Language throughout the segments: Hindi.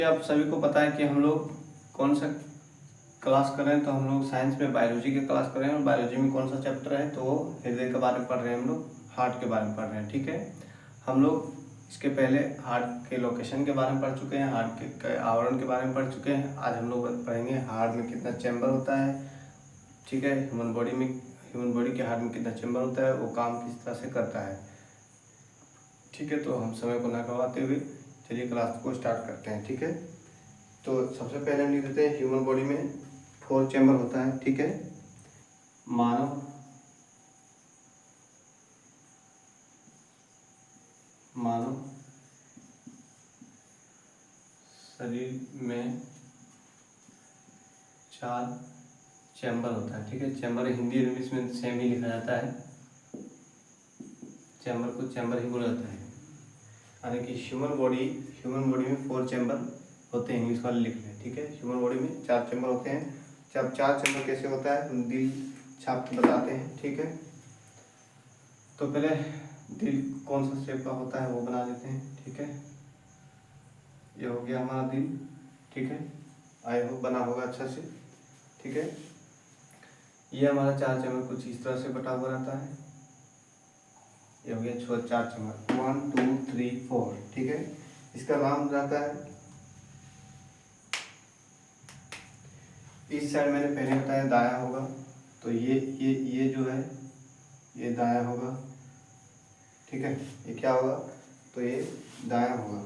आप सभी को पता है कि हम लोग कौन सा क्लास कर रहे हैं। तो हम लोग साइंस में बायोलॉजी के क्लास कर रहे हैं और बायोलॉजी में कौन सा चैप्टर है, तो वो हृदय के बारे में पढ़ रहे हैं। हम लोग हार्ट के बारे में पढ़ रहे हैं, ठीक है। हम लोग इसके पहले हार्ट के लोकेशन के बारे में पढ़ चुके हैं, हार्ट के आवरण के बारे में पढ़ चुके हैं। आज हम लोग पढ़ेंगे हार्ट में कितना चैम्बर होता है, ठीक है। ह्यूमन बॉडी के हार्ट में कितना चैम्बर होता है, वो काम किस तरह से करता है, ठीक है। तो हम समय को ना गवाते हुए चलिए क्लास को स्टार्ट करते हैं, ठीक है। तो सबसे पहले हम लिख देते हैं ह्यूमन बॉडी में 4 चैम्बर होता है, ठीक है। मानव शरीर में 4 चैम्बर होता है, ठीक है। चैम्बर हिंदी और इंग्लिश में सेम ही लिखा जाता है, चैम्बर को चैम्बर ही बोला जाता है। यानी कि ह्यूमन बॉडी में 4 चैम्बर होते हैं, इंग्लिश वाले लिख लें, ठीक है। ह्यूमन बॉडी में 4 चैम्बर होते हैं। जब 4 चैम्बर कैसे होता है, हम दिल छाप के बताते हैं, ठीक है। तो पहले दिल कौन सा शेप का होता है वो बना देते हैं, ठीक है। ये हो गया हमारा दिल, ठीक है। आई होप बना होगा अच्छा से, ठीक है। ये हमारा 4 चैम्बर कुछ इस तरह से बटा हुआ रहता है। ये हो गया 4 चैम्बर, 1 2 3 4, ठीक है। इसका नाम रहता है, इस साइड मैंने पहले बताया दायां होगा, तो ये जो है ये दायां होगा, ठीक है। ये क्या होगा, तो ये दायां होगा,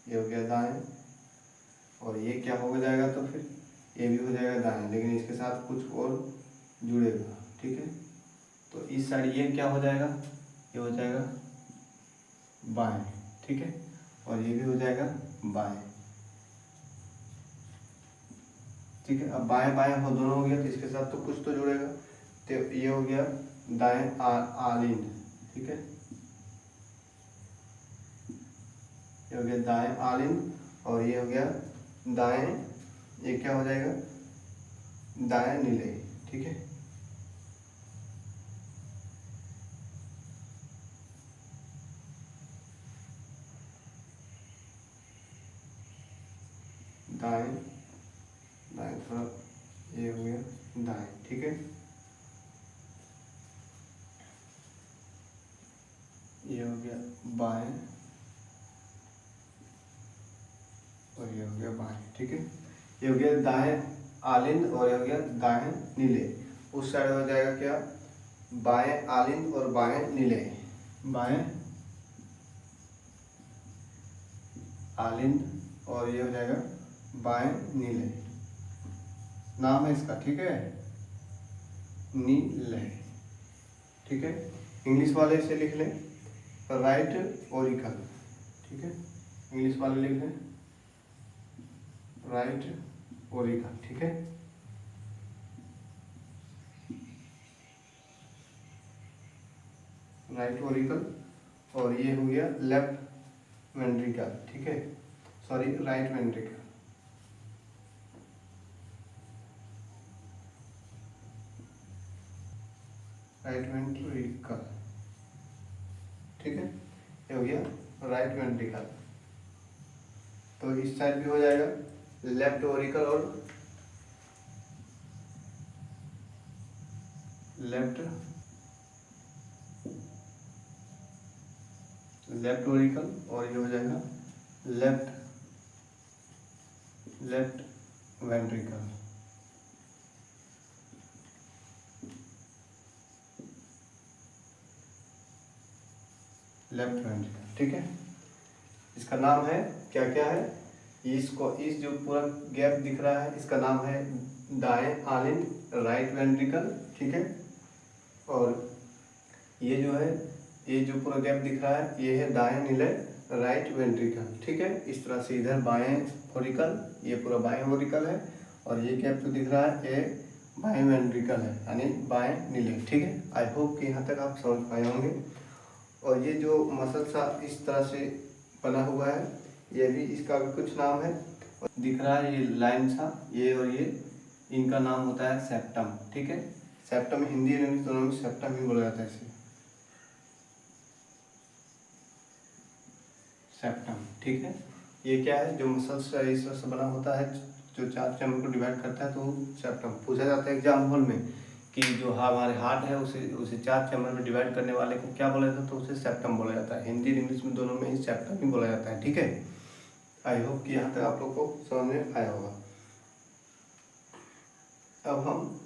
ये हो गया दाएं। और ये क्या हो जाएगा, तो फिर ये भी हो जाएगा दाएं, लेकिन इसके साथ कुछ और जुड़ेगा, ठीक है। तो इस साइड ये क्या हो जाएगा, ये हो जाएगा बाएं, ठीक है। और ये भी हो जाएगा बाएं, ठीक है। अब बाएं बाएं हो दोनों हो गया, तो इसके साथ तो कुछ तो जुड़ेगा, तो ये हो गया दाएं आलिंद, ठीक है। ये हो गया दाएं आलिंद, और ये हो गया दाएं, ये क्या हो जाएगा, दाएं नीले, ठीक है। दाएं दाएं थोड़ा, ये हो गया दाएं, ठीक है। ये हो गया बाएं, और ये हो गया बाएं, ठीक है। ये हो गया दाएं आलिंद, और ये हो गया दाएं नीले। उस साइड हो जाएगा क्या, बाएं आलिंद और बाएं नीले, बाएं आलिंद और ये हो जाएगा बाएं नीले, नाम है इसका, ठीक है, नीले, ठीक है। इंग्लिश वाले से लिख लें राइट ओरिकल, ठीक है। इंग्लिश वाले लिख लें राइट ओरिकल, ठीक है। राइट ओरिकल, और ये हो गया लेफ्ट वेंट्रिकल, ठीक है, sorry right ventricle, right ventricle, ठीक है। ये हो गया राइट वेंट्रिकल। तो इस साइड भी हो जाएगा लेफ्ट ओरिकल और लेफ्ट ओरिकल, और ये हो जाएगा लेफ्ट वेंट्रिकल, लेफ्ट वेंट्रिकल, ठीक है। इसका नाम है क्या क्या है, इसको इस जो पूरा गैप दिख रहा है इसका नाम है दाएं आलिंद राइट वेंट्रिकल, ठीक है। और ये जो है, ये जो पूरा गैप दिख रहा है ये है दाएं नीले राइट वेंट्रिकल, ठीक है। इस तरह से इधर बाएं फोरिकल, ये पूरा बाएं फोरिकल है, और ये गैप जो दिख रहा है ये बाएं वेंट्रिकल है, यानी बाएं नीले, ठीक है। आई होप कि यहाँ तक आप समझ पाए होंगे। और ये जो मसल सा इस तरह से बना हुआ है, ये भी इसका भी कुछ नाम है, दिख रहा है ये लाइन सा, ये और ये, इनका नाम होता है सेप्टम, ठीक है। सेप्टम हिंदी और इंग्लिश दोनों में सेप्टम ही बोला जाता है इसे, सेप्टम, ठीक है। ये क्या है, जो मसल्स इस तरह से बना होता है, जो 4 चैम्बर को डिवाइड करता है, तो सेप्टम पूछा जाता है एग्जाम हॉल में कि जो हमारे हार्ट है उसे 4 चैम्बर में डिवाइड करने वाले को क्या बोला जाता है, तो उसे सेप्टम बोला जाता है। हिंदी और इंग्लिश में दोनों में ही सेप्टम ही बोला जाता है, ठीक है। आई होप कि यहाँ तक आप लोग को समझ में आया होगा। अब हम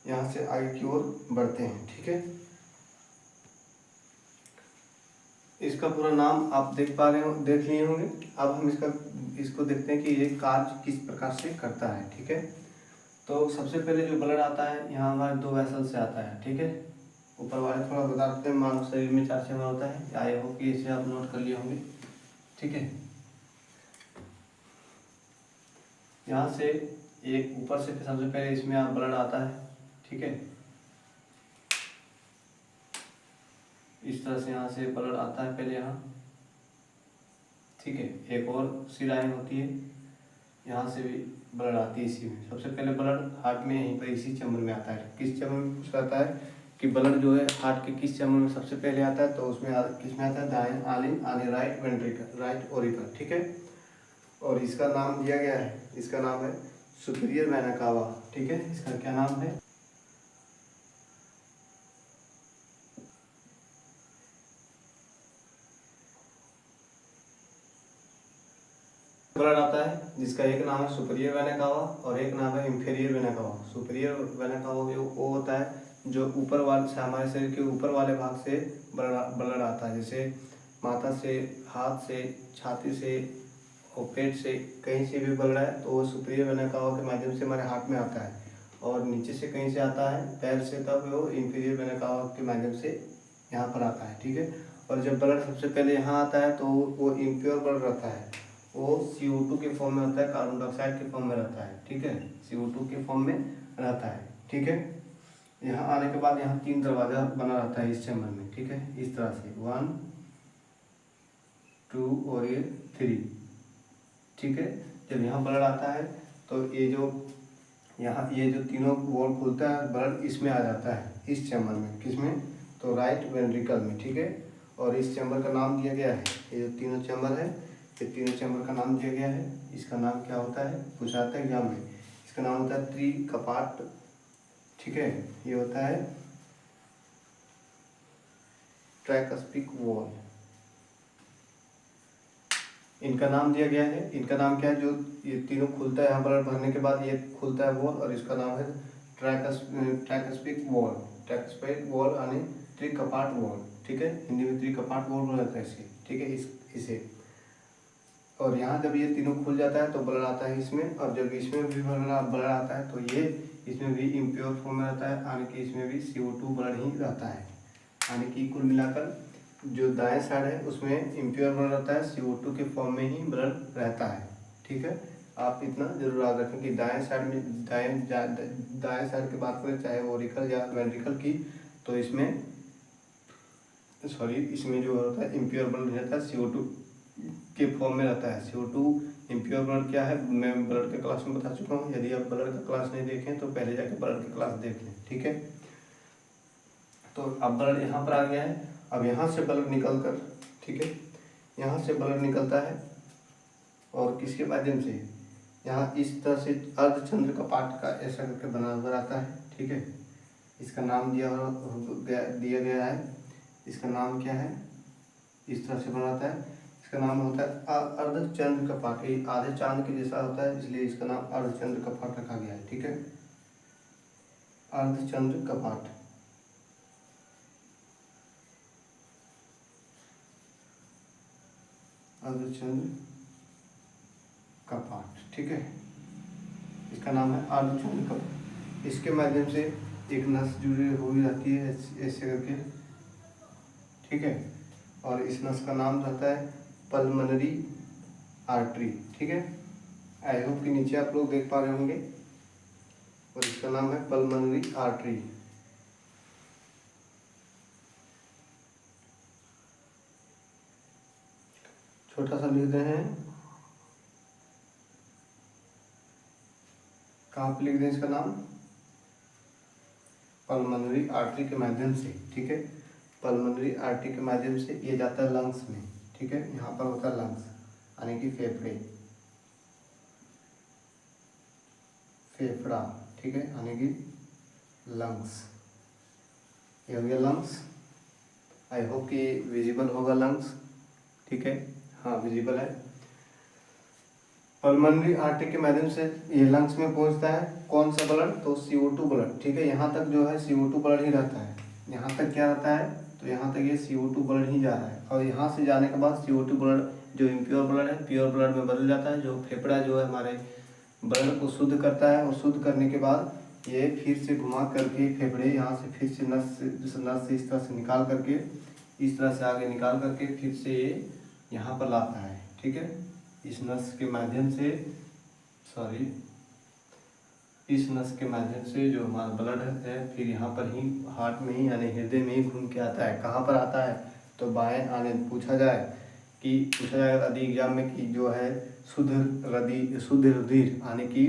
यहाँ से आगे की ओर बढ़ते हैं, ठीक है। इसका पूरा नाम आप देख पा रहे हो, देख लिए होंगे। अब हम इसको देखते हैं कि ये कार्य किस प्रकार से करता है, ठीक है। तो सबसे पहले जो ब्लड आता है, यहाँ हमारे 2 वेसल से आता है, ठीक है। ऊपर वाले थोड़ा बता देते हैं, मानव शरीर में 4 चैम्बर होता है, आई होप कि इसे आप नोट कर लिए होंगे, ठीक है। यहाँ से एक ऊपर से सबसे पहले इसमें ब्लड आता है, ठीक है। इस तरह से यहाँ से ब्लड आता है पहले यहाँ, ठीक है। एक और सी लाइन होती है, यहाँ से भी ब्लड आती है इसी में। सबसे पहले ब्लड हार्ट में यहीं पर इसी चैम्बर में आता है। किस चैम्बर में पूछा जाता है कि ब्लड जो है हार्ट के किस चैम्बर में सबसे पहले आता है, तो उसमें किस में आता है, दाएं आलिन आने राइट वेंट्रिकल, राइट ओरिकल, ठीक है। और इसका नाम दिया गया है, इसका नाम है सुपीरियर वेना कावा, ठीक है। इसका क्या नाम है, ब्लड आता है जिसका एक नाम है सुपीरियर वेना कावा और एक नाम है inferior vena cava. Superior vena cava वो होता है जो ऊपर वाले से, हमारे शरीर के ऊपर वाले भाग से ब्लड आता है, जैसे माथा से, हाथ से, छाती से और पेट से, कहीं से भी ब्लड है तो वो सुपीरियर वेना कावा के माध्यम से हमारे हाथ में आता है। और नीचे से कहीं से आता है पैर से, तब वो इंफीरियर वेना कावा के माध्यम से यहाँ पर आता है, ठीक है। और जब ब्लड सबसे पहले यहाँ आता है तो वो इम्प्योर ब्लड रहता है, वो CO2 के फॉर्म में होता है, कार्बन डाइऑक्साइड के फॉर्म में रहता है, ठीक है। CO2 के फॉर्म में रहता है, ठीक है। यहाँ आने के बाद यहाँ 3 दरवाजा बना रहता है इस चैम्बर में, ठीक है। इस तरह से 1 2 और ये 3, ठीक है। जब यहाँ ब्लड आता है तो ये जो तीनों वॉल खुलता है, ब्लड इसमें आ जाता है, इस चैम्बर में, किसमें, तो राइट वेंट्रिकल में, ठीक है। और इस चैम्बर का नाम दिया गया है, ये जो तीनों चैम्बर है, ये तीनों चैम्बर का नाम दिया गया है। इसका नाम क्या होता है, पूछा जाता है एग्जाम में, इसका नाम होता है त्रिकपाट, ठीक है। ये होता है ट्राइकस्पिक वॉल, इनका नाम दिया गया है। इनका नाम क्या है, जो ये तीनों खुलता है यहाँ ब्लड भरने के बाद, ये खुलता है वॉल, और इसका नाम है ट्राइकस्पिक वॉल, ट्राइकस्पिक वॉल यानी त्रिकपाट वॉल, ठीक है। हिंदी में त्रिकपाट वॉल बोला जाता है इसे, ठीक है, इसे। और यहाँ जब ये तीनों खुल जाता है तो ब्लड आता है इसमें, और जब इसमें भी ब्लड आता है तो ये इसमें भी इम्प्योर फॉर्म में रहता है, यानी कि इसमें भी CO2 ब्लड ही रहता है। यानी कि कुल मिलाकर जो दाएं साइड है उसमें इम्प्योर ब्लड रहता है, CO2 के फॉर्म में ही ब्लड रहता है, ठीक है। आप इतना जरूर याद रखें कि दाएं साइड में दाएं साइड की बात करें, चाहे ओरिकल या वेंट्रिकल की, तो इसमें इसमें जो होता है इम्प्योर ब्लड रहता है, CO2 के फॉर्म में रहता है। CO2 इम्प्योर ब्लड क्या है, मैं ब्लड के क्लास में बता चुका हूँ। यदि आप ब्लड का क्लास नहीं देखें तो पहले जाके ब्लड की क्लास देख लें, ठीक है। तो अब ब्लड यहाँ पर आ गया है, अब यहाँ से ब्लड निकल कर, ठीक है, यहाँ से ब्लड निकलता है और किसके माध्यम से, यहाँ इस तरह से अर्धचंद्र कपाट का ऐसा करके बना हुआ आता है, ठीक है। इसका नाम दिया गया है, इसका नाम क्या है, इस तरह से बनाता है, इसका नाम होता है अर्धचंद्र कपाट। ये आधे चांद के जैसा होता है, इसलिए इसका नाम अर्धचंद्र कपाट रखा गया है, ठीक है। अर्धचंद्र कपाट, अर्धचंद्र कपाट, ठीक है। इसका नाम है अर्धचंद्र कपाट। इसके माध्यम से एक नस जुड़ी हुई रहती है ऐसे करके, ठीक है। और इस नस का नाम रहता है पल्मनरी आर्टरी, ठीक है। आई होप कि नीचे आप लोग देख पा रहे होंगे, और इसका नाम है पल्मनरी आर्टरी। छोटा सा लिख रहे हैं, कहाँ पे लिख दें इसका नाम, पल्मनरी आर्टरी के माध्यम से, ठीक है। पल्मनरी आर्टरी के माध्यम से ये जाता है लंग्स में, ठीक है। यहाँ पर होता है लंग्स यानी कि फेफड़े, फेफड़ा, ठीक है, यानी कि लंग्स। ये हो गया लंग्स। आई होप कि विजिबल होगा लंग्स, ठीक है, हाँ विजिबल है। पल्मोनरी आर्टरी के माध्यम से ये लंग्स में पहुंचता है कौन सा ब्लड, तो CO2 ब्लड, ठीक है। यहाँ तक जो है CO2 ब्लड ही रहता है, यहाँ तक क्या रहता है, तो यहाँ तक ये CO2 ब्लड ही जा रहा है। और यहाँ से जाने के बाद CO2 ब्लड जो इम्प्योर ब्लड है प्योर ब्लड में बदल जाता है, जो फेफड़ा जो है हमारे ब्लड को शुद्ध करता है, और शुद्ध करने के बाद ये फिर से घुमा करके फेफड़े यहाँ से फिर से नस से इस तरह से निकाल करके, इस तरह से आगे निकाल करके फिर से ये यहाँ पर लाता है, ठीक है। इस नस के माध्यम से, सॉरी, इस नस के माध्यम से जो हमारा ब्लड है फिर यहाँ पर ही हार्ट में ही यानी हृदय में ही घूम के आता है। कहाँ पर आता है, तो बाएं आनंद पूछा जाएगा यदि एग्जाम में कि जो है शुद्ध रुधिर यानी कि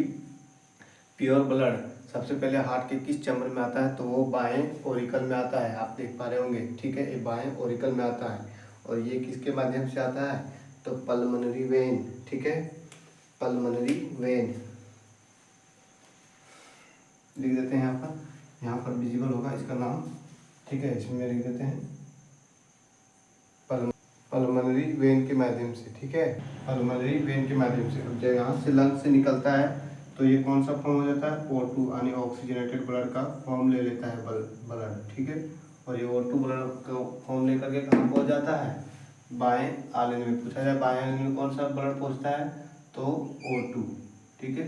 प्योर ब्लड सबसे पहले हार्ट के किस चैम्बर में आता है, तो वो बाएं ओरिकल में आता है, आप देख पा रहे होंगे, ठीक है। ये बाएं ओरिकल में आता है, और ये किसके माध्यम से आता है, तो पल्मोनरी वेन, ठीक है, पल्मोनरी वेन लिख देते हैं यहाँ पर विजिबल होगा इसका नाम, ठीक है, इसमें लिख देते हैं पल्मोनरी वेन के माध्यम से, ठीक है, पल्मोनरी वेन के माध्यम से। अब जब यहाँ से लंग से निकलता है तो ये कौन सा फॉर्म हो जाता है, O2 यानी ऑक्सीजनेटेड ब्लड का फॉर्म ले लेता है ब्लड, ठीक है। और ये O2 ब्लड का फॉर्म लेकर के कहाँ पहुँच जाता है, बाएं आलिंद में। पूछा जाए बाएं आलिंद में कौन सा ब्लड पहुँचता है, तो O2, ठीक है,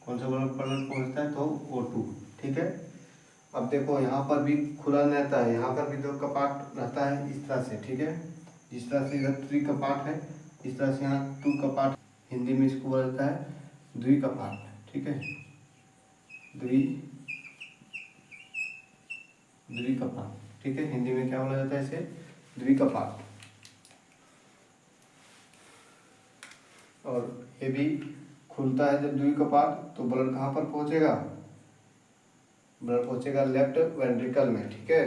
कौन सा ब्लड पहुँचता है, तो O2, ठीक है। अब देखो यहाँ पर भी खुला रहता है, यहाँ पर भी दो कपाट रहता है इस तरह से, ठीक है। जिस तरह से इधर 3 कपाट है, इस तरह से यहाँ 2 कपाट, हिंदी में इसको बोला जाता है द्विकपाट, ठीक है, द्विकपाट, ठीक है। हिंदी में क्या बोला जाता है इसे, द्विकपाट। और ये भी खुलता है जब द्विकपाट, तो ब्लड कहाँ पर पहुँचेगा, ब्लड पहुँचेगा लेफ्ट वेंट्रिकल में, ठीक है,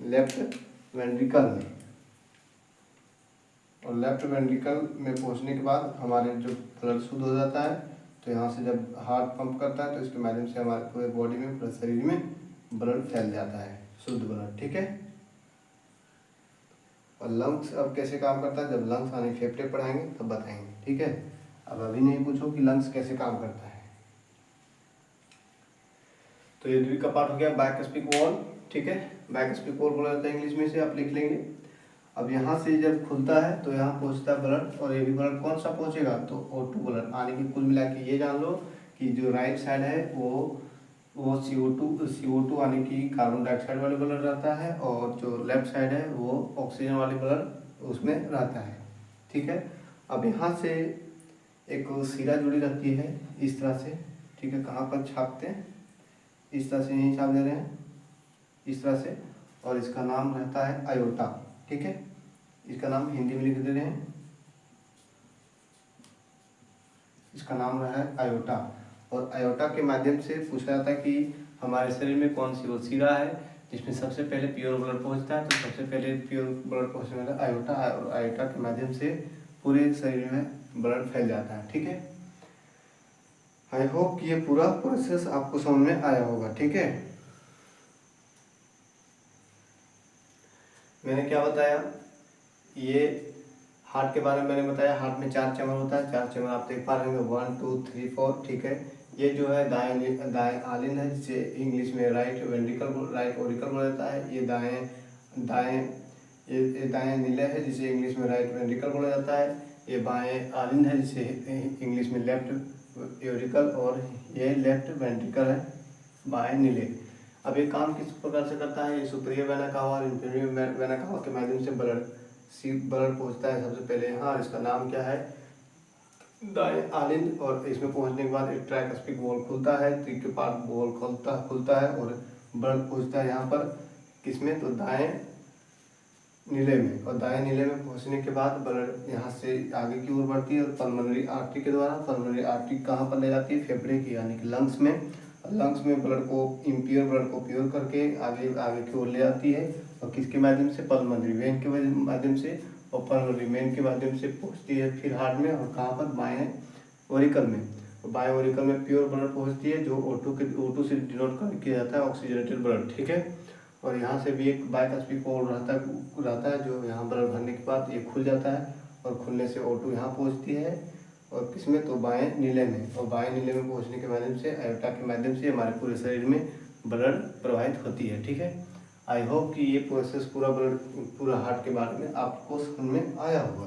लेफ्ट वेंट्रिकल में। और लेफ्ट वेंट्रिकल में पहुंचने के बाद हमारे जो ब्लड शुद्ध हो जाता है, तो यहाँ से जब हार्ट पंप करता है तो इसके माध्यम से हमारे पूरे बॉडी में, पूरे शरीर में ब्लड फैल जाता है, शुद्ध ब्लड, ठीक है। और लंग्स अब कैसे काम करता है, जब लंग्स यानी फेफड़े पढ़ाएंगे तब बताएंगे, ठीक है। अब अभी नहीं पूछो कि लंग्स कैसे काम करता है। तो ये द्विकपाट हो गया, बाइस्फीरिक वॉल, ठीक है, बाइस्फीरिक वॉल बोला जाता है इंग्लिश में, से आप लिख लेंगे। अब यहाँ से जब खुलता है तो यहाँ पहुँचता है ब्लड, और ये भी ब्लड कौन सा पहुँचेगा, तो O2 ब्लड, यानी कि कुल मिला के ये जान लो कि जो राइट साइड है वो CO2 यानी कि कार्बन डाइऑक्साइड वाले ब्लड रहता है, और जो लेफ्ट साइड है वो ऑक्सीजन वाले ब्लड उसमें रहता है, ठीक है। अब यहाँ से एक सिरा जुड़ी रहती है इस तरह से, ठीक है, कहाँ पर छापते हैं, इस तरह से यहीं छाप दे रहे हैं इस तरह से, और इसका नाम रहता है आयोटा, ठीक है। इसका नाम हिंदी में लिख दे रहे हैं, इसका नाम रहा है आयोटा। और आयोटा के माध्यम से पूछा जाता है कि हमारे शरीर में कौन सी वो सिरा है जिसमें सबसे पहले प्योर ब्लड पहुंचता है, तो सबसे पहले प्योर ब्लड पहुंचने वाला आयोटा है, और आयोटा के माध्यम से पूरे शरीर में ब्लड फैल जाता है, ठीक है। आई होप कि ये पूरा प्रोसेस आपको समझ में आया होगा, ठीक है। मैंने क्या बताया, ये हार्ट के बारे में मैंने बताया, हार्ट में 4 चैम्बर होता है, 4 चैम्बर आप देख पा रहे होंगे, 1 2 3 4, ठीक है। ये जो है दाएं आलिंद है, जिसे इंग्लिश में राइट ओरिकल बोला जाता है। ये दाएं नीले है, जिसे इंग्लिश में राइट वेंट्रिकल बोला जाता है। ये बाएं आलिंद है, जिसे इंग्लिश में लेफ्ट ओरिकल, और ये लेफ्ट वेंट्रिकल है, बाएं नीले। अब ये काम किस प्रकार से करता है, ये सुपीरियर वेना कावा और इंफीरियर वेना कावा के माध्यम से ब्लड पहुंचता है सबसे पहले यहाँ, और इसका नाम क्या है, दाएं आलिंद। और इसमें पहुंचने के बाद एक ट्राइकस्पिक वॉल खुलता है, त्रिकपाट वॉल खुलता है, और ब्लड पहुंचता है यहाँ पर किसमें, तो दाएं नीले में। और दाएं नीले में पहुंचने के बाद ब्लड यहाँ से आगे की ओर बढ़ती है, और पल्मोनरी आर्टरी के द्वारा, पल्मोनरी आर्टरी कहाँ पर ले जाती है, फेफड़े की यानी कि लंग्स में। लंग्स में ब्लड को इम्प्योर ब्लड को प्योर करके आगे की ओर ले आती है, और किसके माध्यम से, पल्मोनरी वेन के माध्यम से, और पल्मोनरी वेन के माध्यम से पहुँचती है फिर हार्ट में, और कहाँ पर, बाएं ओरिकल में। बाएं ओरिकल में प्योर ब्लड पहुँचती है, जो O2 से डिनोट किया जाता है, ऑक्सीजनेटेड ब्लड, ठीक है। और यहाँ से भी एक बाइकास्पिक पोल रहता है जो यहाँ ब्लड भरने के बाद ये खुल जाता है, और खुलने से O2 यहाँ पहुँचती है, और किसमें, तो बाएं नीले में, और बाएं नीले में पहुँचने के माध्यम से आयोटा के माध्यम से हमारे पूरे शरीर में ब्लड प्रवाहित होती है, ठीक है। आई होप कि ये प्रोसेस पूरा हार्ट के बारे में आपको समझ में आया होगा,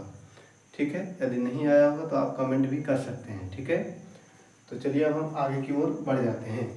ठीक है। यदि नहीं आया होगा तो आप कमेंट भी कर सकते हैं, ठीक है। तो चलिए अब हम आगे की ओर बढ़ जाते हैं।